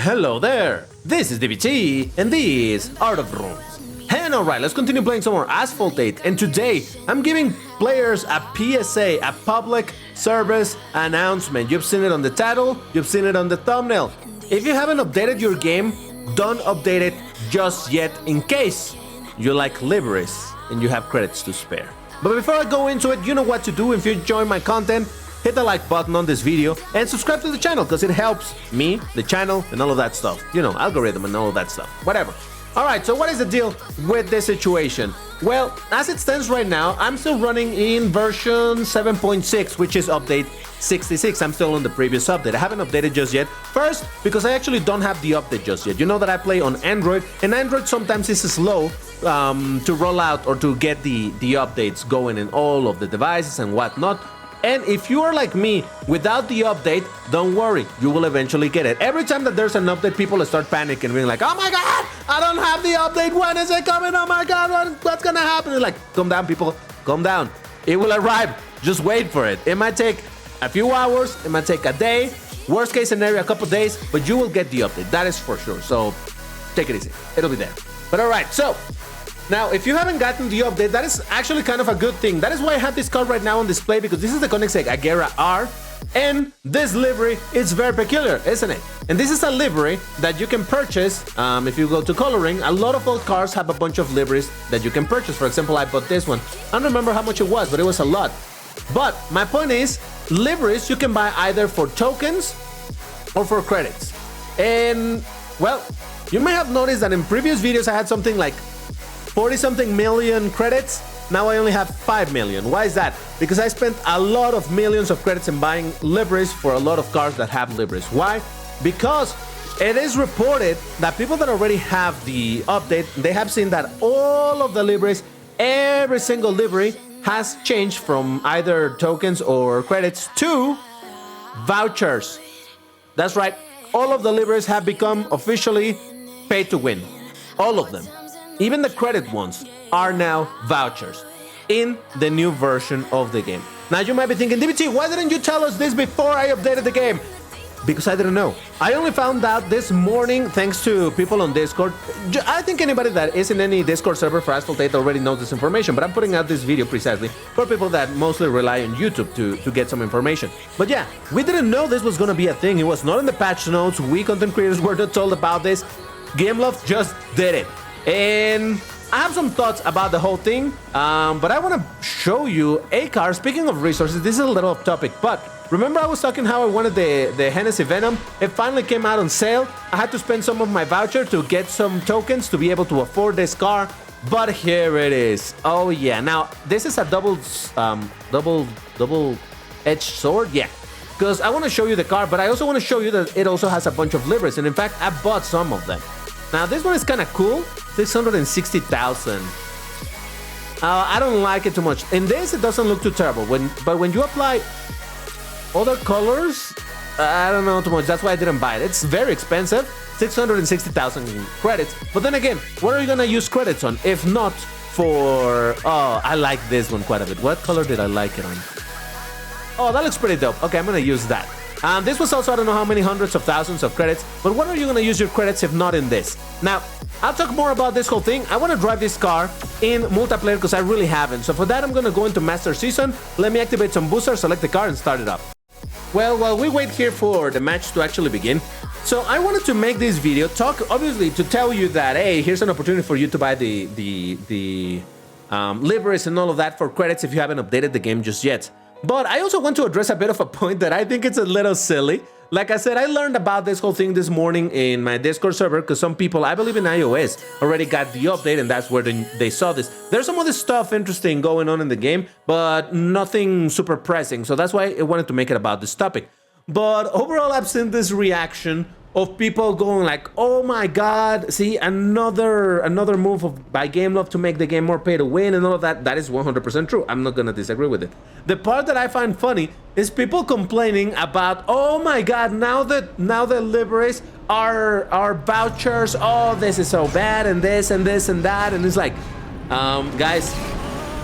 Hello there, this is DBT, and this is Art of Runes. And alright, let's continue playing some more Asphalt 8, and today I'm giving players a PSA, a public service announcement. You've seen it on the title, you've seen it on the thumbnail. If you haven't updated your game, don't update it just yet in case you like libraries and you have credits to spare. But before I go into it, you know what to do. If you enjoy my content, hit the like button on this video and subscribe to the channel because it helps me, the channel, and all of that stuff. You know, algorithm and all of that stuff, whatever. Alright, so what is the deal with this situation? Well, as it stands right now, I'm still running in version 7.6, which is update 66. I'm still on the previous update. I haven't updated just yet. First, because I actually don't have the update just yet. You know that I play on Android, and Android sometimes is slow to roll out or to get the updates going in all of the devices and whatnot. And if you are like me, without the update, don't worry, you will eventually get it. Every time that there's an update, people start panicking, being like, oh my god, I don't have the update, when is it coming, oh my god, what's gonna happen? It's like, calm down people, calm down. It will arrive, just wait for it. It might take a few hours, it might take a day, worst case scenario, a couple days, but you will get the update, that is for sure. So take it easy, it'll be there. But alright, so now, if you haven't gotten the update, that is actually kind of a good thing. That is why I have this card right now on display, because this is the Koenigsegg Agera R, and this livery is very peculiar, isn't it? And this is a livery that you can purchase if you go to coloring. A lot of old cars have a bunch of liveries that you can purchase. For example, I bought this one. I don't remember how much it was, but it was a lot. But my point is, liveries you can buy either for tokens or for credits. And, well, you may have noticed that in previous videos I had something like 40-something million credits. Now I only have 5 million. Why is that? Because I spent a lot of millions of credits in buying liveries for a lot of cars that have liveries. Why? Because it is reported that people that already have the update, they have seen that all of the liveries, every single livery has changed from either tokens or credits to vouchers. That's right. All of the liveries have become officially pay to win. All of them. Even the credit ones are now vouchers in the new version of the game. Now you might be thinking, DBT, why didn't you tell us this before I updated the game? Because I didn't know. I only found out this morning thanks to people on Discord. I think anybody that is in any Discord server for Asphalt 8 already knows this information, but I'm putting out this video precisely for people that mostly rely on YouTube to get some information. But yeah, we didn't know this was going to be a thing. It was not in the patch notes. We content creators were not told about this. Gameloft just did it. And I have some thoughts about the whole thing, but I want to show you a car. Speaking of resources, this is a little off topic, but remember I was talking how I wanted the Hennessy Venom? It finally came out on sale. I had to spend some of my voucher to get some tokens to be able to afford this car, but here it is. Oh yeah, now this is a double-edged sword, yeah. Because I want to show you the car, but I also want to show you that it also has a bunch of liveries, and in fact, I bought some of them. Now this one is kind of cool, 660,000. I don't like it too much. In this, it doesn't look too terrible. But when you apply other colors, I don't know too much. That's why I didn't buy it. It's very expensive, 660,000 credits. But then again, what are you gonna use credits on if not for? Oh, I like this one quite a bit. What color did I like it on? Oh, that looks pretty dope. Okay, I'm gonna use that. This was also, I don't know how many hundreds of thousands of credits, but what are you going to use your credits if not in this? Now, I'll talk more about this whole thing. I want to drive this car in multiplayer because I really haven't. So for that, I'm going to go into Master Season. Let me activate some boosters, select the car, and start it up. Well, while we wait here for the match to actually begin, so I wanted to make this video, obviously, to tell you that, hey, here's an opportunity for you to buy the liveries and all of that for credits if you haven't updated the game just yet. But I also want to address a bit of a point that I think it's a little silly. Like I said, I learned about this whole thing this morning in my Discord server because some people, I believe in iOS, already got the update and that's where they saw this. There's some other stuff interesting going on in the game, but nothing super pressing. So that's why I wanted to make it about this topic. But overall, I've seen this reaction of people going like, oh my god, see, another move by Gameloft to make the game more pay to win and all of that. That is 100% true. I'm not gonna disagree with it. The part that I find funny is people complaining about, oh my god, now the liveries are vouchers. Oh, this is so bad, and this and this and that. And it's like, guys,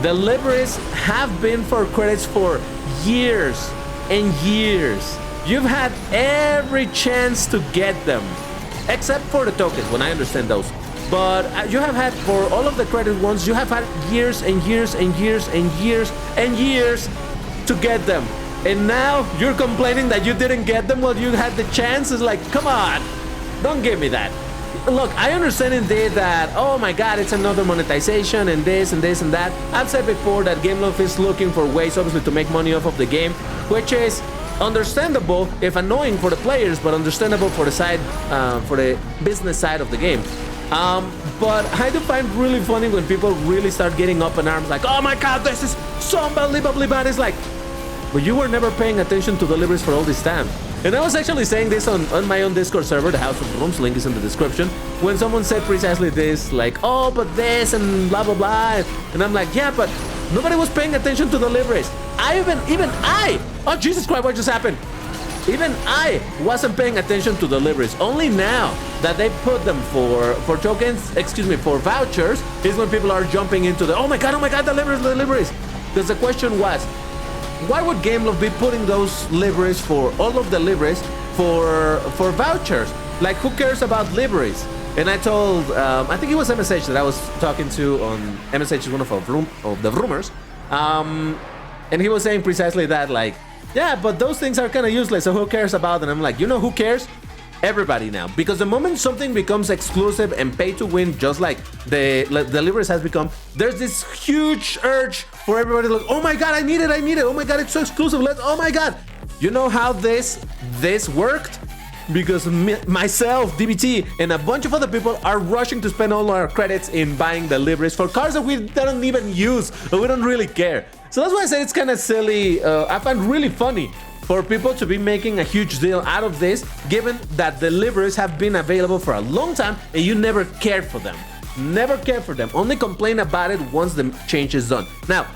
the liveries have been for credits for years and years. You've had every chance to get them. except for the tokens, when I understand those. But you have had, for all of the credit ones, you have had years and years and years and years and years to get them. And now you're complaining that you didn't get them while you had the chance. It's like, come on, don't give me that. Look, I understand indeed that, oh my god, it's another monetization and this and this and that. I've said before that Gameloft is looking for ways, obviously, to make money off of the game, which is understandable, if annoying for the players, but understandable for the side, for the business side of the game. But I do find really funny when people really start getting up in arms like, oh my god, this is so unbelievably bad. It's like, but you were never paying attention to deliveries for all this time. And I was actually saying this on my own Discord server, the House of Rooms, link is in the description, when someone said precisely this, like, oh, but this and blah, blah, blah. And I'm like, yeah, but nobody was paying attention to deliveries. Even I, oh, Jesus Christ, what just happened? Even I wasn't paying attention to deliveries. Only now that they put them for tokens, excuse me, for vouchers, is when people are jumping into the, oh my god, deliveries. Because the question was, why would Gameloft be putting those liveries for all of the liveries for vouchers? Like, who cares about liveries? And I told, I think it was MSH that I was talking to on MSH is one of the rumors, and he was saying precisely that, like, yeah, but those things are kind of useless, so who cares about them? And I'm like, you know who cares? Everybody now, because the moment something becomes exclusive and pay to win, just like the liveries has become, there's this huge urge for everybody to like, oh my god, I need it, oh my god, it's so exclusive, oh my god. You know how this worked? Because myself, DBT, and a bunch of other people are rushing to spend all our credits in buying the liveries for cars that we don't even use, or we don't really care. So that's why I said it's kind of silly. I find really funny for people to be making a huge deal out of this, given that the liveries have been available for a long time and you never cared for them. Never cared for them. Only complain about it once the change is done. Now,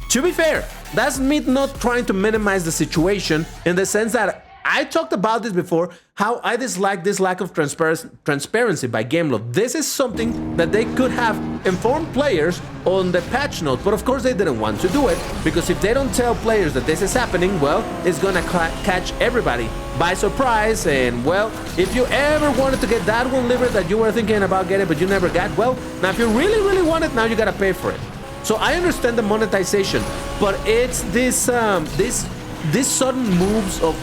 to be fair, that's me not trying to minimize the situation in the sense that I talked about this before, how I dislike this lack of transparency by Gameloft. This is something that they could have informed players on the patch note, but of course they didn't want to do it, because if they don't tell players that this is happening, well, it's gonna catch everybody by surprise. And well, if you ever wanted to get that one livery that you were thinking about getting but you never got, well, now if you really want it, now you gotta pay for it. So I understand the monetization, but it's this sudden moves of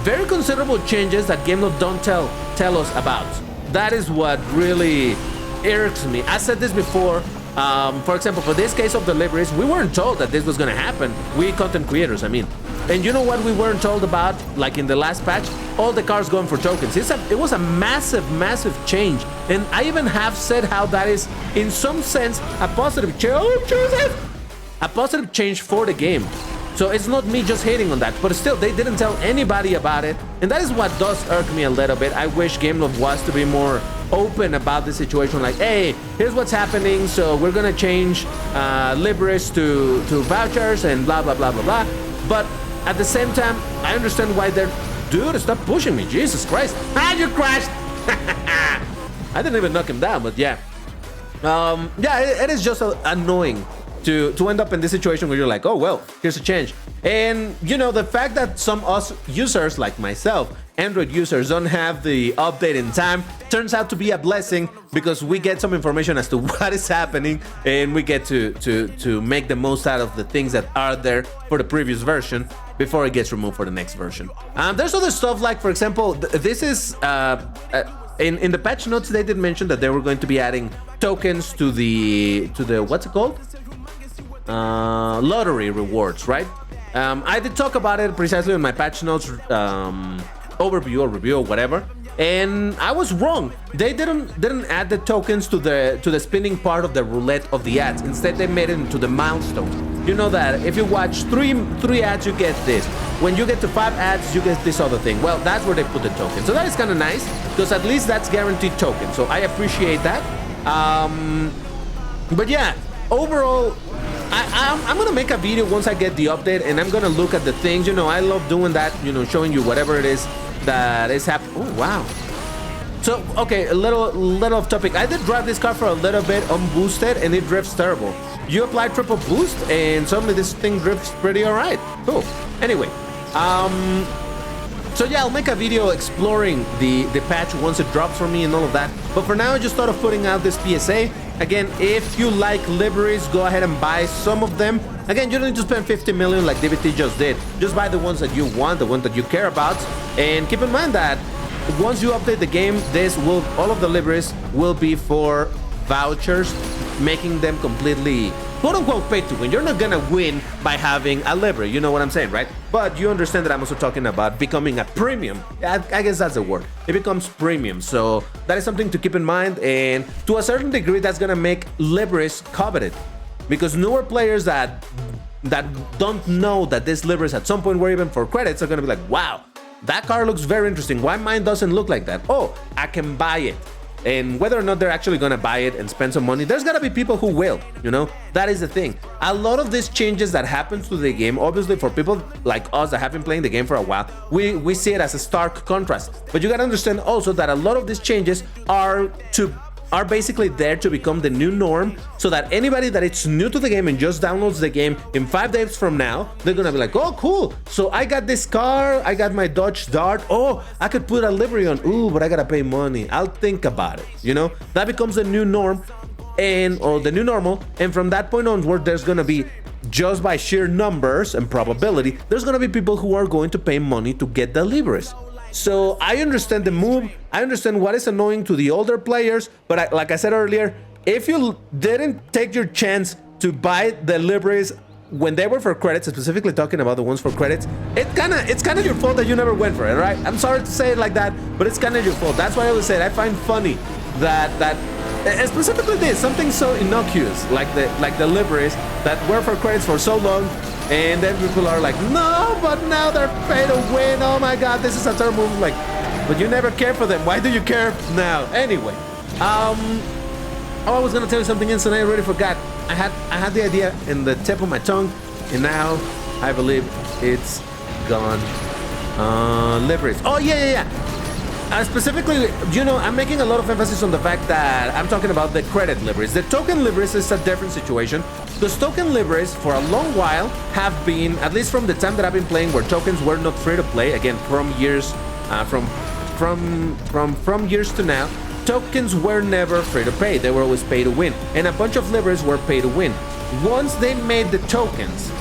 very considerable changes that Gameloft don't tell us about. That is what really irks me. I said this before. For example, for this case of deliveries, we weren't told that this was gonna happen. We content creators, I mean. And you know what we weren't told about? Like in the last patch, all the cars going for tokens. It was a massive change. And I even have said how that is, in some sense, a positive change. Oh, Joseph! A positive change for the game. So it's not me just hating on that, but still, they didn't tell anybody about it, and that is what does irk me a little bit. I wish Gameloft was to be more open about the situation, like, hey, here's what's happening, so we're gonna change liveries to vouchers and blah, blah, blah, blah, blah. But at the same time, I understand why they're, dude, stop pushing me, Jesus Christ. Ah, you crashed! I didn't even knock him down, but yeah. Yeah, it is just annoying to end up in this situation where you're like, oh, well, here's a change. And, you know, the fact that some us users like myself, Android users, don't have the update in time turns out to be a blessing, because we get some information as to what is happening, and we get to make the most out of the things that are there for the previous version before it gets removed for the next version. There's other stuff like, for example, this is in the patch notes, they did mention that they were going to be adding tokens to the what's it called? Lottery rewards, right? I did talk about it precisely in my patch notes overview or review or whatever, and I was wrong. They didn't add the tokens to the spinning part of the roulette of the ads. Instead, they made it into the milestone. You know that if you watch three ads, you get this. When you get to 5 ads, you get this other thing. Well, that's where they put the token. So that is kind of nice, because at least that's guaranteed token. So I appreciate that. But yeah, overall, I'm gonna make a video once I get the update, and I'm gonna look at the things. You know, I love doing that, you know, showing you whatever it is that is happening. Oh, wow. So, okay, a little off topic. I did drive this car for a little bit unboosted, and it drifts terrible. You apply triple boost, and suddenly this thing drifts pretty alright. Cool. Anyway, So yeah, I'll make a video exploring the patch once it drops for me and all of that. But for now, I just thought of putting out this PSA. Again, if you like liveries, go ahead and buy some of them. Again, you don't need to spend 50 million like DBT just did. Just buy the ones that you want, the ones that you care about. And keep in mind that once you update the game, all of the liveries will be for vouchers, making them completely quote-unquote pay to win. You're not gonna win by having a livery, you know what I'm saying, right? But you understand that I'm also talking about becoming a premium. I guess that's the word. It becomes premium, so that is something to keep in mind, and to a certain degree, that's gonna make liveries coveted, because newer players that don't know that these liveries at some point were even for credits are gonna be like, wow, that car looks very interesting. Why mine doesn't look like that? Oh, I can buy it. And whether or not they're actually gonna buy it and spend some money, there's gotta be people who will, you know? That is the thing. A lot of these changes that happens to the game, obviously for people like us that have been playing the game for a while, we see it as a stark contrast. But you gotta understand also that a lot of these changes are basically there to become the new norm, so that anybody that is new to the game and just downloads the game in 5 days from now, they're gonna be like, oh cool, so I got this car, I got my Dodge Dart, oh, I could put a livery on, ooh, but I gotta pay money, I'll think about it, you know? That becomes the new norm, or the new normal, and from that point onward, there's gonna be, just by sheer numbers and probability, there's gonna be people who are going to pay money to get the liveries. So I understand the move, I understand what is annoying to the older players, but like I said earlier, if you didn't take your chance to buy the liveries when they were for credits, specifically talking about the ones for credits, it's kind of your fault that you never went for it, right? I'm sorry to say it like that, but it's kind of your fault. That's why I always say I find funny that and specifically this, something so innocuous like the liveries that were for credits for so long. And then people are like, no, but now they're pay to win. Oh my God, this is a terrible move. Like, but you never care for them. Why do you care now? Anyway, I was gonna tell you something else and I already forgot. I had the idea in the tip of my tongue, and now I believe it's gone. Liveries. Oh yeah. Specifically, you know, I'm making a lot of emphasis on the fact that I'm talking about the credit liveries. The token liveries is a different situation. Those token liveries, for a long while, have been, at least from the time that I've been playing, where tokens were not free to play. Again, from years, from years to now, tokens were never free to pay. They were always pay to win, and a bunch of liveries were pay to win. Once they made the tokens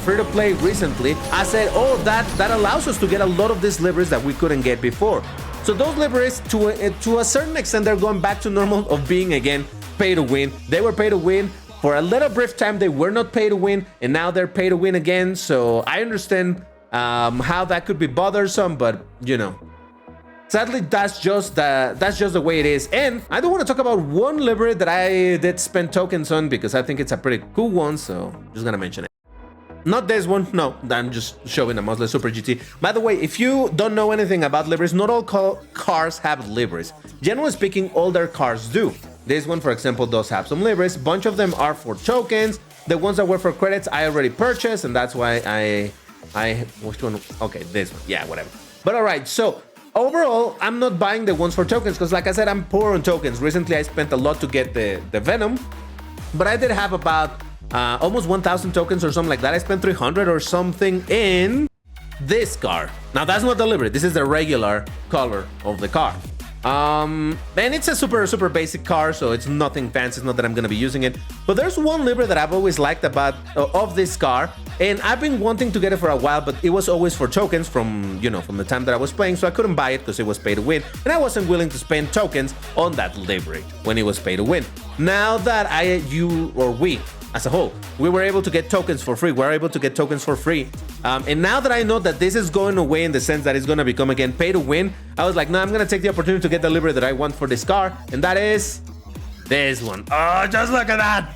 free to play recently, I said, oh, that allows us to get a lot of these liveries that we couldn't get before. So those liveries, to a certain extent, they're going back to normal of being, again, pay to win. They were pay to win. For a little brief time, they were not pay to win, and now they're pay to win again. So I understand how that could be bothersome, but, you know, sadly, that's just the way it is. And I don't want to talk about one livery that I did spend tokens on, because I think it's a pretty cool one, so I'm just gonna mention it. Not this one, no, I'm just showing a Muscle Super GT. By the way, if you don't know anything about liveries, not all cars have liveries. Generally speaking, all their cars do. This one, for example, does have some liveries. Bunch of them are for tokens. The ones that were for credits, I already purchased, and that's why which one? Okay, this one, yeah, whatever. But all right, so overall, I'm not buying the ones for tokens, because like I said, I'm poor on tokens. Recently, I spent a lot to get the Venom, but I did have about almost 1,000 tokens or something like that. I spent 300 or something in this car. Now that's not the livery. This is the regular color of the car. And it's a super basic car, so it's nothing fancy. It's not that I'm gonna be using it. But there's one livery that I've always liked about of this car, and I've been wanting to get it for a while, but it was always for tokens from the time that I was playing, so I couldn't buy it because it was pay to win, and I wasn't willing to spend tokens on that livery when it was pay to win. Now that we as a whole, we were able to get tokens for free. We're able to get tokens for free. And now that I know that this is going away in the sense that it's going to become, again, pay to win, I was like, no, I'm going to take the opportunity to get the livery that I want for this car. And that is this one. Oh, just look at that.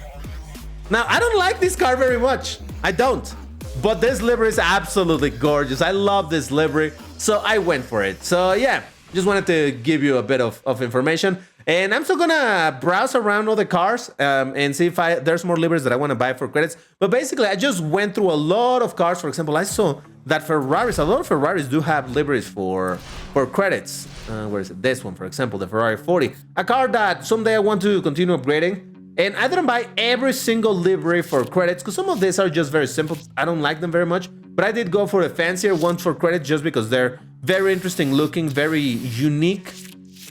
Now, I don't like this car very much. I don't. But this livery is absolutely gorgeous. I love this livery. So I went for it. So yeah, just wanted to give you a bit of information. And I'm still gonna browse around all the cars and see if there's more liveries that I want to buy for credits. But basically, I just went through a lot of cars. For example, I saw that a lot of Ferraris do have liveries for credits. Where is it? This one, for example, the Ferrari 40. A car that someday I want to continue upgrading. And I didn't buy every single livery for credits, because some of these are just very simple. I don't like them very much. But I did go for the fancier ones for credits just because they're very interesting looking, very unique.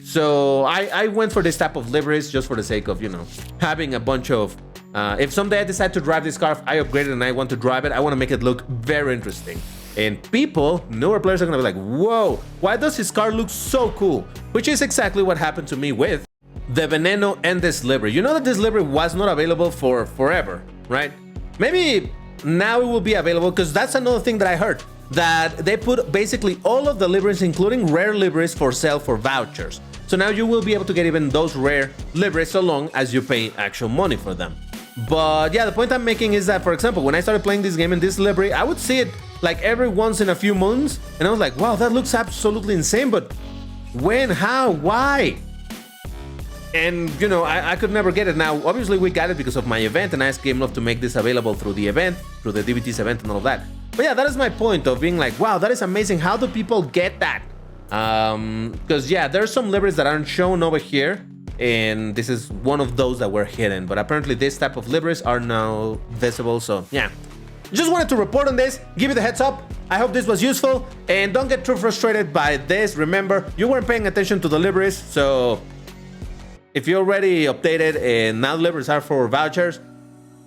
So I went for this type of liveries just for the sake of, you know, having a bunch of... if someday I decide to drive this car, if I upgrade it and I want to drive it, I want to make it look very interesting. And people, newer players are going to be like, whoa, why does his car look so cool? Which is exactly what happened to me with the Veneno and this livery. You know that this livery was not available for forever, right? Maybe now it will be available, because that's another thing that I heard, that they put basically all of the liveries, including rare liveries, for sale for vouchers. So now you will be able to get even those rare liveries so long as you pay actual money for them. But yeah, the point I'm making is that, for example, when I started playing this game in this livery, I would see it like every once in a few months, and I was like, wow, that looks absolutely insane, but when, how, why? And, you know, I could never get it. Now, obviously, we got it because of my event, and I asked Game Love to make this available through the event, through the DVT's event and all of that. But yeah, that is my point of being like, wow, that is amazing. How do people get that? Because, yeah, there's some liveries that aren't shown over here, and this is one of those that were hidden. But apparently, this type of liveries are now visible, so yeah. Just wanted to report on this, give you the heads up. I hope this was useful, and don't get too frustrated by this. Remember, you weren't paying attention to the liveries, so... if you already updated and now liveries are for vouchers,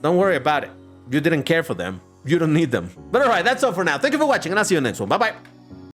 don't worry about it. You didn't care for them. You don't need them. But alright, that's all for now. Thank you for watching, and I'll see you next one. Bye-bye.